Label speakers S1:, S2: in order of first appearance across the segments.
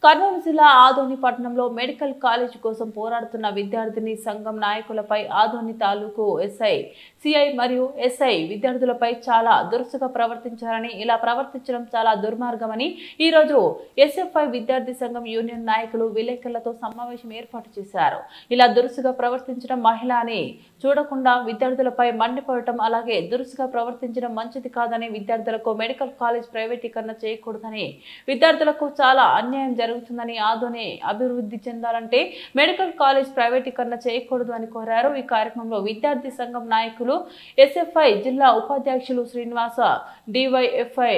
S1: కర్నూలు జిల్లా ఆదోని పట్టణంలో medical college కోసం పోరాడుతున్న విద్యార్థిని సంఘం నాయకులపై ఆదోని తాలూకు ఎస్ఐ, సిఐ మరియు ఎస్ఐ విద్యార్థులపై చాలా దురుసుగా ప్రవర్తించారని, ఇలా ప్రవర్తించడం చాలా దుర్మార్గమని ఈ రోజు ఎస్ఎఫ్ఐ విద్యార్థి సంఘం యూనియన్ నాయకులు విలేకరులతో సమావేశం ఏర్పాటు చేశారు. ఇలా దురుసుగా ప్రవర్తించడం మహిళ అని చూడకుండా విద్యార్థులపై మండిపడటం, అలాగే దురుసుగా ప్రవర్తించడం మంచిది కాదని, విద్యార్థులకు మెడికల్ కాలేజ్ ప్రైవేటీకరణ చేయకూడదని, విద్యార్థులకు చాలా అన్యాయం జరుగుతుందని, ఆదోని అభివృద్ధి చెందాలంటే మెడికల్ కాలేజ్ ప్రైవేటీకరణ చేయకూడదు అని కోరారు. ఈ కార్యక్రమంలో విద్యార్థి సంఘం నాయకులు, ఎస్ఎఫ్ఐ జిల్లా ఉపాధ్యక్షులు శ్రీనివాస, డివైఎఫ్ఐ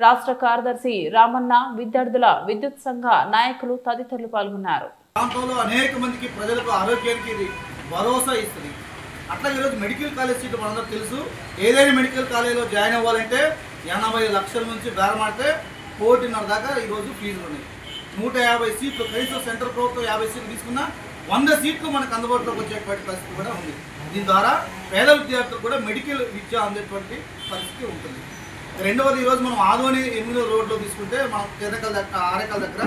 S1: రాష్ట్ర కార్యదర్శి రామన్న, విద్యార్థుల విద్యుత్ సంఘ నాయకులు తదితరులు పాల్గొన్నారు.
S2: అనేక మందికి ప్రజలకు ఆరోగ్యానికి ఇది భరోసా ఇస్తుంది. అట్లా ఈరోజు మెడికల్ కాలేజ్ సీట్లు మనందరూ తెలుసు. ఏదైనా మెడికల్ కాలేజీలో జాయిన్ అవ్వాలంటే 80 లక్షల నుంచి బేరమాడితే 1.5 దాకా ఈరోజు ఫీజులు ఉన్నాయి. 150 సీట్లు, కనీసం సెంట్రల్ ప్రభుత్వం 50 సీట్లు తీసుకున్నా 100 సీట్లు మనకు అందుబాటులోకి వచ్చేటువంటి పరిస్థితి కూడా ఉంది. దీని ద్వారా పేద విద్యార్థులు కూడా మెడికల్ విద్య అందేటువంటి పరిస్థితి ఉంటుంది. రెండవది, ఈరోజు మనం ఆదోని 8 రోడ్లో తీసుకుంటే మనం ఆరేకల్ దగ్గర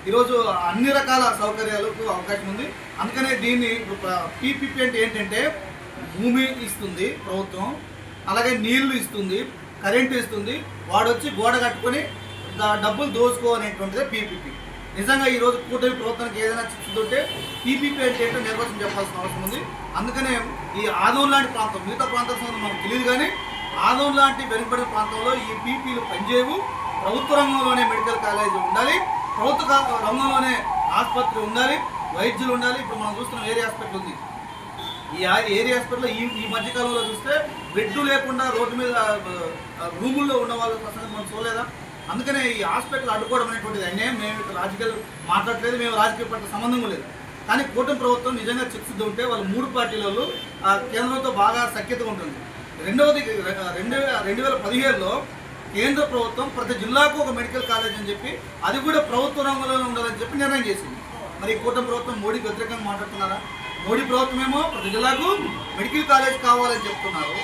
S2: ఈరోజు అన్ని రకాల సౌకర్యాలకు అవకాశం ఉంది. అందుకనే దీన్ని పీపీపీ అంటే ఏంటంటే భూమి ఇస్తుంది ప్రభుత్వం, అలాగే నీళ్లు ఇస్తుంది, కరెంటు ఇస్తుంది, వాడు వచ్చి గోడ కట్టుకొని డబ్బులు దోచుకోనేటువంటిదే పీపీపీ. నిజంగా ఈరోజు కూటమి ప్రభుత్వానికి ఏదైనా చిక్కుతుంటే పీపీపీ అంటే ఏంటో నిర్వచనం చెప్పాల్సిన అవసరం ఉంది. అందుకనే ఈ ఆదోన్ లాంటి ప్రాంతం, మిగతా ప్రాంతాల సంగతి మనకు తెలియదు, కానీ ఆదోన్ లాంటి వెనుకబడిన ప్రాంతంలో ఈ పీపీలు పనిచేయవు. ప్రభుత్వ రంగంలోనే మెడికల్ కాలేజీ ఉండాలి, ప్రభుత్వ రంగంలోనే ఆసుపత్రి ఉండాలి, వైద్యులు ఉండాలి. ఇప్పుడు మనం చూస్తున్న ఏరియా హాస్పిటల్ ఉంది. ఈ ఏరియా హాస్పిటల్లో ఈ మధ్యకాలంలో చూస్తే బెడ్ లేకుండా రోడ్డు మీద రూముల్లో ఉన్న వాళ్ళ సంగతి మనం చూడలేదా? అందుకనే ఈ హాస్పిటల్ అడ్డుకోవడం అనేటువంటిది అన్యాయం. మేము ఇక్కడ రాజకీయాలు మాట్లాడలేదు, మేము రాజకీయ పట్ల సంబంధం లేదు. కానీ కూటమి ప్రభుత్వం నిజంగా చిక్కుతూ ఉంటే వాళ్ళు 3 పార్టీలలో కేంద్రంతో బాగా సఖ్యత ఉంటుంది. రెండవది, 2017లో కేంద్ర ప్రభుత్వం ప్రతి జిల్లాకు ఒక మెడికల్ కాలేజ్ అని చెప్పి, అది కూడా ప్రభుత్వ రంగంలోనే ఉండాలని చెప్పి నిర్ణయం చేసింది. మరి కూటమి ప్రభుత్వం మోడీకి వ్యతిరేకంగా మాట్లాడుతున్నారా? మోడీ ప్రభుత్వం ఏమో ప్రతి జిల్లాకు మెడికల్ కాలేజ్ కావాలని చెప్తున్నారు.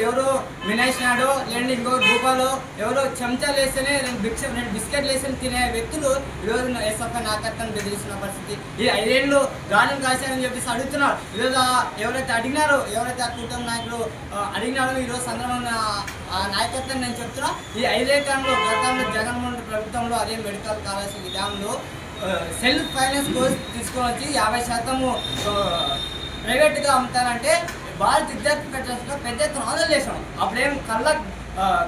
S3: ఎవరో వినాయక్ నాయుడు లేదంటే ఇంకో రూపాయలు ఎవరో చెంచాలు వేస్తేనే రెండు బిస్కెట్లు వేస్తేనే తినే వ్యక్తులు ఈరోజు ఎస్ఎఫ్ఐ నాయకత్వాన్ని బెదిరిస్తున్న పరిస్థితి. ఈ 5 ఏళ్ళు గాలిని కాశారని చెప్పేసి అడుగుతున్నారు. ఈరోజు ఎవరైతే అడిగినారో, ఎవరైతే ఆ కూటమి నాయకులు అడిగినారో ఈరోజు సందర్భంగా నాయకత్వం నేను చెప్తున్నా. ఈ 5 ఏళ్ల కాలంలో గతంలో జగన్మోహన్ రెడ్డి ప్రభుత్వంలో అదే మెడికల్ కాలేజ్ విధానంలో సెల్ఫ్ ఫైనాన్స్ కోర్స్ తీసుకొని వచ్చి 50% ప్రైవేట్గా అమ్ముతారంటే భారత విద్యార్థి ఫెడరేషన్లో పెద్ద ఎత్తున ఆందోళన చేసాం. అప్పుడేం కళ్ళ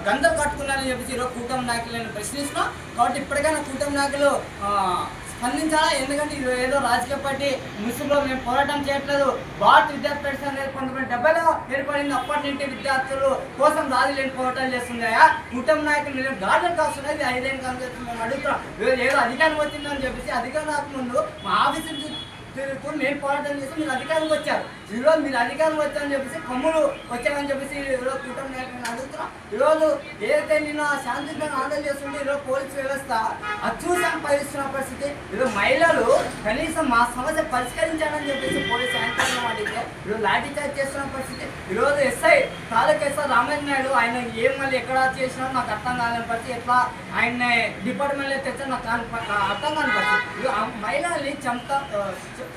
S3: గంధం కట్టుకున్నారని చెప్పేసి ఈరోజు కూటమి నాయకులు నేను ప్రశ్నిస్తున్నాం. కాబట్టి ఇప్పటికైనా కూటమి నాయకులు స్పందించాలా. ఎందుకంటే ఏదో రాజకీయ పార్టీ ముసుగులో మేము పోరాటం చేయట్లేదు. భారత విద్యార్థి ఫెడరేషన్ అనేది 1970లో ఏర్పడింది. అప్పటి నుండి విద్యార్థులు కోసం రాజు లేని పోరాటాలు చేస్తున్నాయా? కూటమి నాయకులు మేము గార్డెన్ కాస్తున్నది 5 ఏళ్ళు కాదు మేము అడుగుతున్నాం. ఏదో అధికారం వచ్చిందని చెప్పేసి అధికారం రాకముందు మా ఆఫీసు మేము పోరాటం చేసి మీరు అధికారంకి వచ్చారు. ఈరోజు మీరు అధికారం వచ్చారని చెప్పేసి కొమ్ములు వచ్చారని చెప్పేసి ఈరోజు కూటమి నాయకులను అడుగుతున్నాం. ఈరోజు ఏదైతే నేను శాంతియుతంగా ఆందోళన చేస్తుంటే ఈరోజు పోలీసు వ్యవస్థ అత్యూసం పనిస్తున్న పరిస్థితి. ఈరోజు మహిళలు కనీసం మా సమస్య పరిష్కరించాలని చెప్పేసి పోలీసు యాంకర్లు అడిగితే ఈరోజు లాఠీ చార్జ్ చేస్తున్న పరిస్థితి. ఈరోజు ఎస్ఐ తాలూకా ఎస్ఐ రామయ్య నాయుడు ఆయన ఏం మళ్ళీ ఎక్కడ చేసినా నాకు అర్థం కాని పరిస్థితి. ఎట్లా ఆయన డిపార్ట్మెంట్లో తెచ్చా నాకు అర్థం కాని పరిస్థితి. మహిళల్ని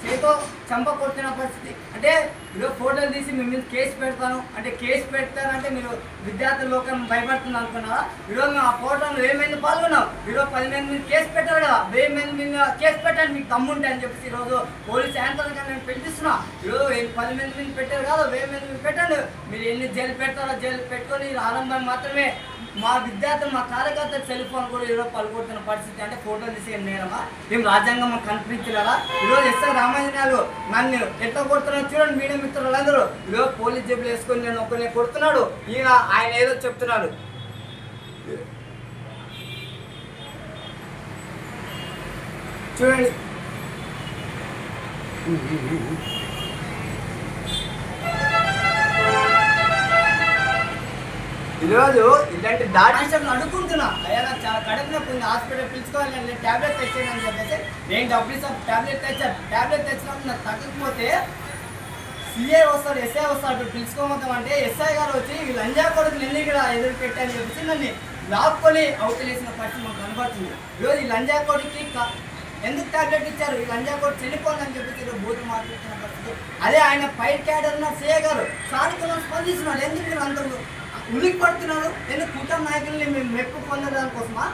S3: చేతో చంప కొట్టిన పరిస్థితి. అంటే ఈరోజు ఫోటోలు తీసి మీ మీద కేసు పెడతాను అంటే కేసు పెడతానంటే మీరు విద్యార్థి లోకం భయపడుతుంది అనుకున్నారా? ఈరోజు మేము ఆ ఫోటోలో 1000 మంది పాల్గొన్నాం. ఈరోజు 10 మంది మీద కేసు పెట్టారు కదా, 1000 మంది మీద కేసు పెట్టండి మీకు దమ్ముంటే అని చెప్పేసి ఈరోజు పోలీసు యాంకర్గా నేను పిలిపిస్తున్నా. ఈరోజు 10 మంది మీద పెట్టారు కాదు, 1000 మంది మీద పెట్టండి. మీరు ఎన్ని జైలు పెడతారో జైలు పెట్టుకొని ఆరంభం మాత్రమే. మా విద్యార్థులు మా కార్యకర్త సెల్ ఫోన్ కూడా ఈరోజు పలుకొడుతున్న పరిస్థితి. అంటే ఫోటోలు తీసే నేరమా? మేము రాజ్యాంగం మాకు కనిపించలేదా? ఈరోజు ఎస్ఐ రామాంజనాలు నన్ను ఎట్లా కొడుతున్నాడు చూడండి. మీడియా మిత్రులందరూ ఈరోజు పోలీస్ జబ్బులు వేసుకొని నేను ఒక్కరిని కొడుతున్నాడు. ఆయన ఏదో చెప్తున్నాడు. చూడండి ఈరోజు ఇలాంటి డాక్టర్స్ అడుగుతున్నా, అయ్యా నాకు చాలా కడుపు నొప్పి ఉంది, హాస్పిటల్ పిలుచుకోవాలి, నేను ట్యాబ్లెట్ తెచ్చాను అని చెప్పేసి నేను డబ్బులు ట్యాబ్లెట్ తెచ్చాను. ట్యాబ్లెట్ తెచ్చినప్పుడు నాకు తగ్గకపోతే సిఏ వస్తాడు, ఎస్ఐ వస్తాడు, పిలుచుకోమంటామంటే ఎస్ఐ గారు వచ్చి లంజా కొడుకు నిన్ను ఇక్కడ ఎదురు పెట్టారని చెప్పేసి నన్ను లాక్కొని అవతలేసిన పరిస్థితి మాకు కనబడుతుంది. ఈరోజు ఈ లంజా కొడుకి ఎందుకు టాబ్లెట్ ఇచ్చారు? ఈ గంజా కూడా చనిపోవాలని చెప్పేసి బూతులు మాట్లాడుతున్న పరిస్థితి. అదే ఆయన పై క్యాడర్ ఉన్న సీఏ గారు సానుకూలంగా స్పందిస్తున్నారు. ఎందుకు మీరు అందరూ ఉలికి పడుతున్నారు? ఎందుకు కూటమి నాయకుల్ని మేము మెప్పు పొందడానికి కోసమా?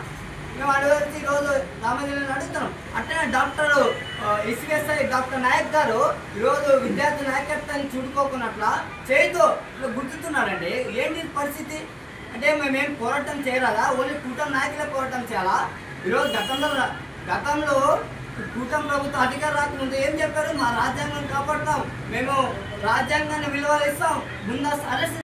S3: మేము అడగచ్చి ఈరోజు రామజల్ని అడుగుతున్నాం. అట్లనే డాక్టర్ ఎస్విఎస్ఐ డాక్టర్ నాయక్ గారు ఈరోజు విద్యార్థి నాయకత్వాన్ని చూడుకోకున్నట్ల చేయితో గుర్తుతున్నారండి. ఏంటి పరిస్థితి? అంటే మేమేం పోరాటం చేయరాదా? ఓన్లీ కూటమి నాయకులే పోరాటం చేయాలా? ఈరోజు గతంలో కూటమి ప్రభుత్వం అధికారం రాకముందు ఏం చెప్పారు? మా రాజ్యాంగాన్ని కాపాడుతాం, మేము రాజ్యాంగాన్ని విలువలు ఇస్తాం, ముందు అరెస్ట్